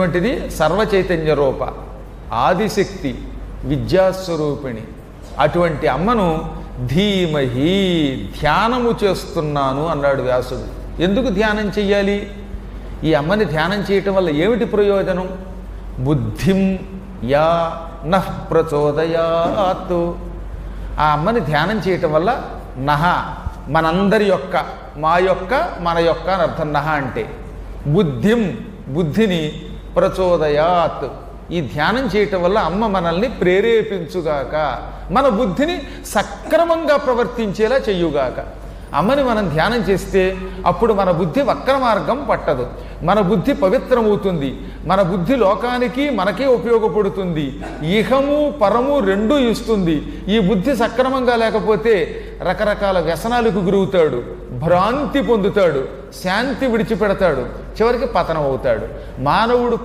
వంటిది సర్వచైతన్య రూప ఆదిశక్తి విద్యాస్వరూపిణి. అటువంటి అమ్మను ధీమహి ధ్యానము చేస్తున్నాను అన్నాడు వ్యాసుడు. ఎందుకు ధ్యానం చెయ్యాలి? ఈ అమ్మని ధ్యానం చేయటం వల్ల ఏమిటి ప్రయోజనం? బుద్ధిం యా నః ప్రచోదయాత్. ఆ అమ్మని ధ్యానం చేయటం వల్ల నహ మనందరి యొక్క, మా యొక్క, మన యొక్క అని అర్థం. నహ అంటే బుద్ధిం బుద్ధిని, ప్రచోదయాత్ ఈ ధ్యానం చేయటం వల్ల అమ్మ మనల్ని ప్రేరేపించుగాక, మన బుద్ధిని సక్రమంగా ప్రవర్తించేలా చెయ్యుగాక. అమ్మని మనం ధ్యానం చేస్తే అప్పుడు మన బుద్ధి వక్ర మార్గం పట్టదు, మన బుద్ధి పవిత్రమవుతుంది, మన బుద్ధి లోకానికి మనకే ఉపయోగపడుతుంది, ఇహము పరము రెండూ ఇస్తుంది. ఈ బుద్ధి సక్రమంగా లేకపోతే రకరకాల వ్యసనాలకు గురవుతాడు, భ్రాంతి పొందుతాడు, శాంతి విడిచిపెడతాడు, చివరికి పతనం అవుతాడు. మానవుడు